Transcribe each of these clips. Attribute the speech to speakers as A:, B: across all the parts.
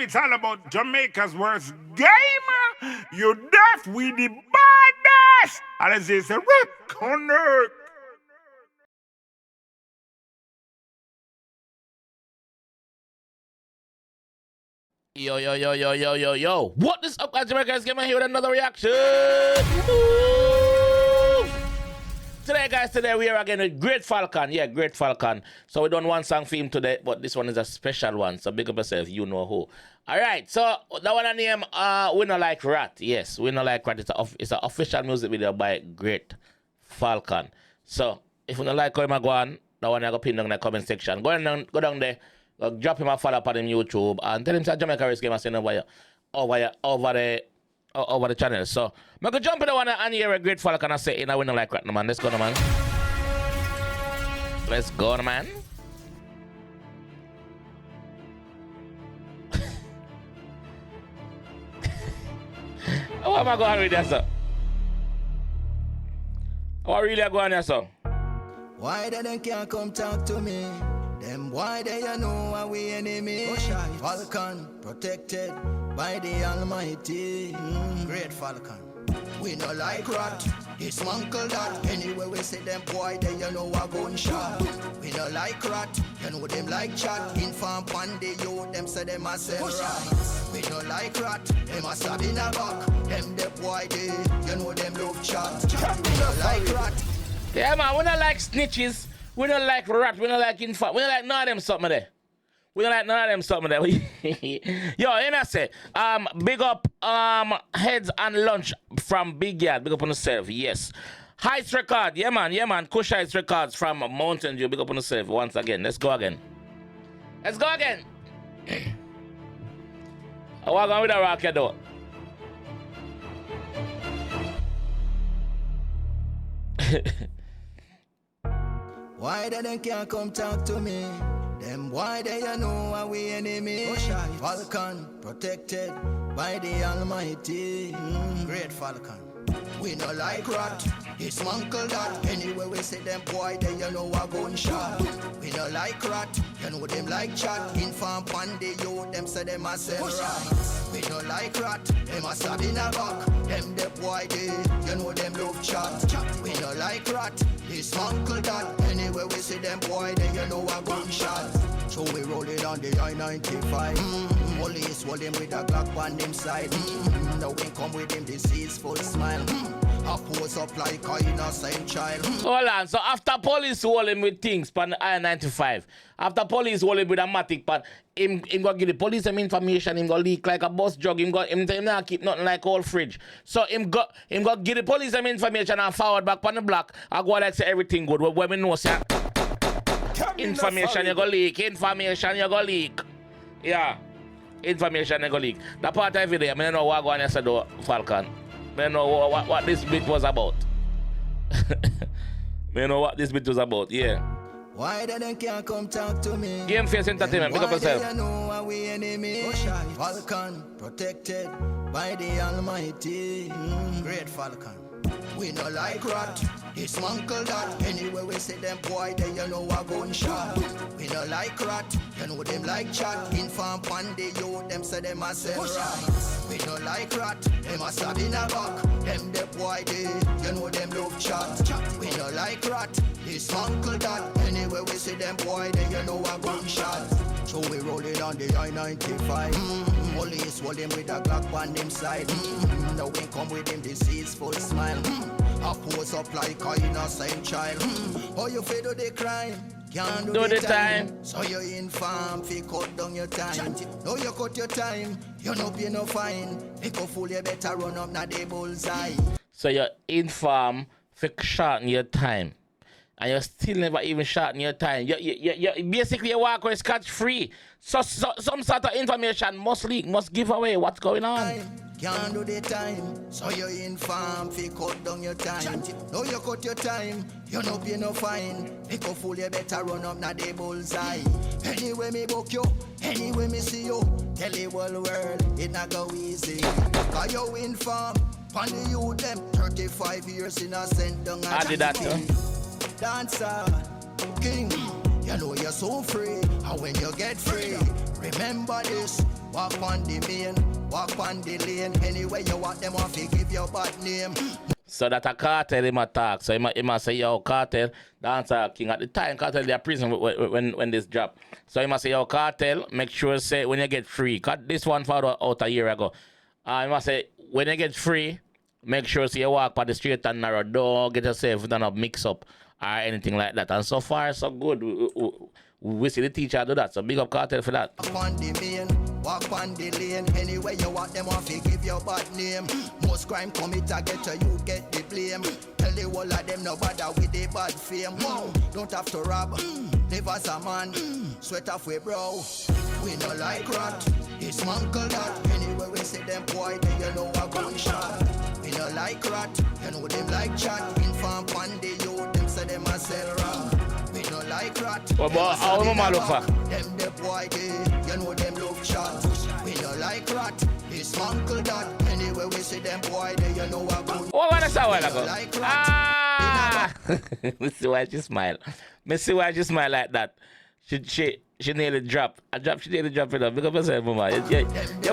A: it's all about Jamaica's worst game. You deaf, we the baddest. And as they say, connect.
B: Yo. What is up, guys? JAMAICA'S came here with another reaction. Today we are again with Great Falcon. Yeah, Great Falcon. So we done one song for him today, but this one is a special one. So big up yourself, you know who. Alright, so that one I name We Not Like Rat. Yes, We Not Like Rat. It's an official music video by Great Falcon. So if you don't like how I'm going, that one I go pin down in the comment section. Go down there. Drop him a follow up on him YouTube and tell him that JAMAICA'S game and send over the channel. So I'm going to jump in the one and hear a Great Falcon and say, we don't like rat, no man. Let's go, no man. Let's go, no man. How am I going to read that song? How am I really going there, song?
C: Why they can't come talk to me? Them why they know are we enemy? Falcon protected by the Almighty. Great Falcon. We no like rat. Dismantle that. Anyway we say them boy they know a gunshot. We no like rat. You know them like chat. Inform pandy you them say them a sell rat. We no like rat. Them a stab in a back. Them the boy they you know them love chat. We no like rat.
B: Yeah man, we don't like snitches. We don't like rat, we don't like infant, we don't like none of them something there. We don't like none of them something there. Yo, and I say, big up Heads and Lunch from Big Yard, big up on yourself, yes. Heights Record, yeah man, Kush Heights Records from Mountain Dew, big up on yourself once again. Let's go again. Let's go again. I walk on with a rocket though.
C: Why they can't come talk to me? Them why they know are we enemy? Falcon protected by the Almighty. Great Falcon. We no like rat. Dismantle that. Anyway we say them boy they know a gunshot. We no like rat. You know them like chat. Inform pandy you them say them a sell rat. We no like rat. Them a stab in a back. Them the boy they you know them love chat. We no like rat. Dismantle that. Anyway we see them boy they you know a gunshot. So we rolling on the I-95. Police hold him with a Glock on him side. Now we come with him deceitful smile. I pose up like a innocent child.
B: Hold on, so after police hold him with things pan the I-95, after police hold him with a matic pan, him go give the police some information, him go leak like a bus drug, him not keep nothing like old fridge. So him go give the police some information and forward back on the block. I go like say everything good. When we know say information you go leak, information you go leak. Yeah. Information you go leak. That part of the video, I don't know what go on yesterday, Falcon. I don't know what this bit was about. I don't know what this bit was about, yeah.
C: Why they can't come talk to me?
B: Game Face Entertainment, pick up yourself.
C: Why they know are we enemy? Falcon protected by the Almighty. Great Falcon. We no like rat. Dismantle that. Anyway we say them boy they you know a gunshot. We no like rat. You know them like chat. Inform pandy you them say them a sell rat. We no like rat. Them a stab in a back. Them the boy they you know them love chat. We no like rat. Dismantle that. Anyway we say them boy they you know a gunshot. So we rolling on the I-95. Police hold him with a Glock on him side. Now we come with him deceitful smile. I pose up like a innocent child. Oh you feel do the crime? Can't do the time. So you inform, fi cut down your time. No you cut your time. You no pay no fine. Make a fool you better run up na the bullseye.
B: So you inform, fi shorten your time. And you still never even shorten your time. You basically you walk away scotch free. So some sort of information must leak, must give away what's going on.
C: Can't do the time, so you inform, fi cut down your time. No you cut your time, you no pay no fine. Make a fool you better run up na the bullseye. Anyway me book you, anyway me see you. Tell the whole world it not go easy. Cause you inform, pan the youth them 35 years innocent down
B: I did that
C: dancer, king, you know you're so free. And when you get free, remember this. walk on the main, walk on the lane. Anyway you want them off, you give your bad name.
B: So that a cartel him attack. So he must say, yo, cartel, dancer king. At the time, cartel they are prison when this drop. So he must say, yo, cartel, make sure say when you get free. Cut this one found out a year ago. He must say, when you get free, make sure say you walk by the straight and narrow. Don't get yourself done up mix up or anything like that. And so far, so good. We see the teacher do that. So big up cartel for that.
C: Walk on the main, walk on the lane. Anyway you want them off, you give your bad name. Most crime committer get to you, get the blame. Tell the whole of them no bother with the bad fame. Wow, don't have to rob, live as a man. Sweat off we bro, we no like rat. It's uncle that. Anyway we see them boy, then you know a gunshot. We no like rat, you know them like chat. Inform on the youth, them say them a sell rat. We no like rat.
B: What about how mama look for?
C: Them the boy gay, you know them love chat. We no like rat, it's uncle that. Anyway we see them boy, then you know a gun.
B: What was that a while ago?
C: Like
B: Me see why she smile. Me see why she smile like that. She nearly drop. She nearly drop it up. Because yourself, mama. You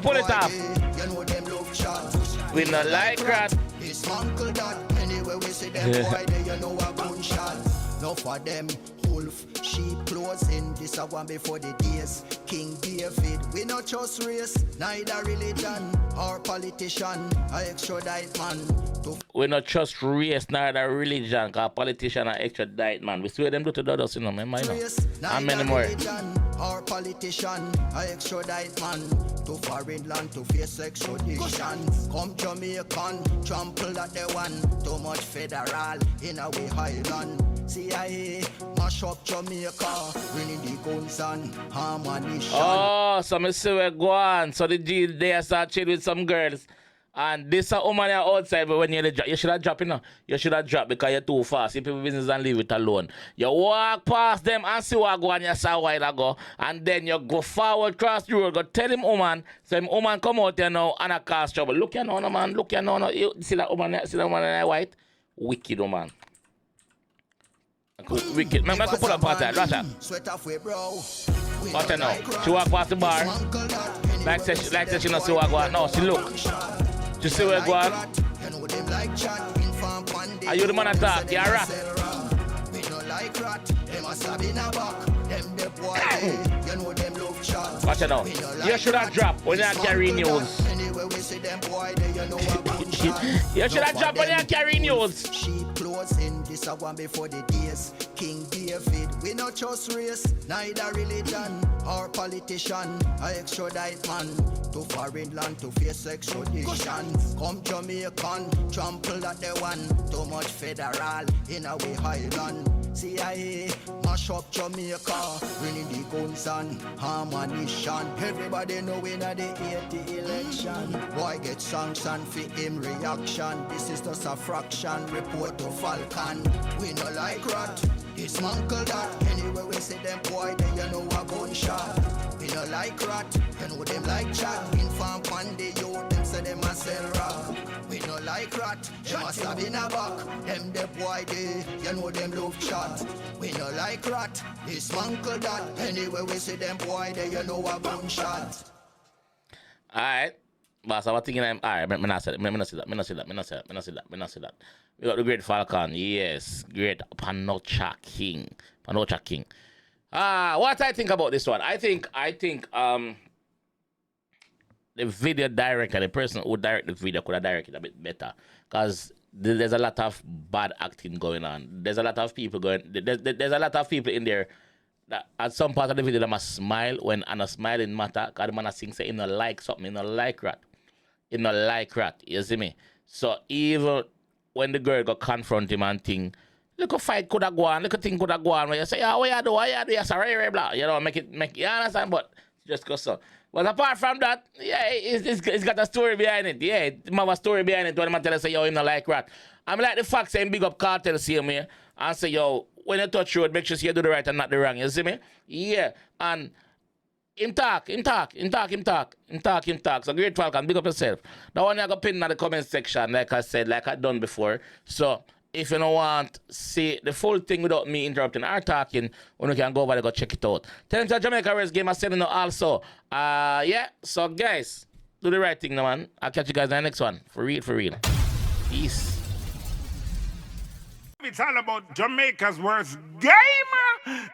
B: pull it off.
C: You know them love chat.
B: We not like rat.
C: It's uncle that. Anyway we see them boy, then you know a gunshot. No for them wolf, sheep closing. This a one before the days. King David, we not just race, neither religion or politician. I extradite man.
B: We not just race, neither religion, cause politician are extradite man. We see what them do to the others, you know, remember, you know. And many more.
C: Or politician, I extradite man to foreign land to face extradition. Come Jamaican, trample at the one. Too much federal in a way highland. CIA, mash up Jamaica, winning the guns and ammunition.
B: Oh, so me see where go on. So the G they start chill with some girls. And this a woman outside, but when you drop, you should have dropped, you know. You should have dropped because you're too fast. You people business and leave it alone. You walk past them and see what go on you saw a while ago. And then you go forward, cross the road, go tell him woman, so him woman come out here now and a cause trouble. Look here now, no, man. Look here now. No. You see that woman in that white? Wicked woman. Wicked. Man, I could pull up part of that.
C: Sweat off we bro.
B: But now, she walk past the bar. Like say she not see what go on. No, she look. She see where go on. Are you the man that talk? You're a rat. Watch it now. You should have dropped when you carry news. You should have dropped when you carry news.
C: Sheep closing, this a one before the days. King David, we not just race, neither religion or politician. I extradite man to foreign land to face extradition. Come Jamaican, trample at the one. Too much federal in a way highland. CIA, mash up Jamaica, winning the guns and ammunition. Everybody know we not the 80 election. Boy get sanctioned for him reaction. This is just a fraction. Report to Falcon. We no like rat. It's uncle that. Anyway we see them boy, then you know a gunshot. We no like rat. You know them like chat. Inform on the youth, them say them a sell rock. We no like rat. They must have in a back. Them the boy they, you know them love chat. We no like rat. It's uncle that. Anyway we see them boy, then you know a gunshot.
B: Alright. But I was thinking, alright, me not say that. We got the great Falcon, yes, great Panocha King. What I think about this one? I think the video director, the person who directed the video could have directed a bit better. Because there's a lot of bad acting going on. There's a lot of people there's a lot of people in there that at some part of the video they must smile when and a smiling matter. Because the man sing say he no like something, he no like rat. He no like rat, you see me? So even when the girl go confront him and think, look a fight could have gone, look a thing could have gone, where you say, yeah, what you do, yes, right, blah. You know, make it, you understand? But just go so. But apart from that, yeah, it's got a story behind it. Yeah, it have a story behind it when the man tell us, say, yo, him not like rat. I'm like the fact saying big up cartel see me and say, yo, when you touch road, make sure you do the right and not the wrong. You see me? Yeah. And him talk. So great Falcon, big up yourself. Now one I go pin in the comment section, like I said, like I done before. So if you don't want to see the full thing without me interrupting or talking, you can go over there, go check it out. Tell them to JAMAICA'S game, I'm sending out also. Yeah, so guys, do the right thing now, man. I'll catch you guys in the next one. For real, for real. Peace.
A: It's all about Jamaica's worst game.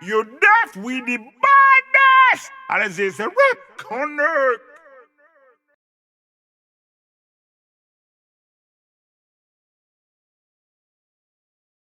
A: You deaf, we the baddest. And as they say, rip, connect.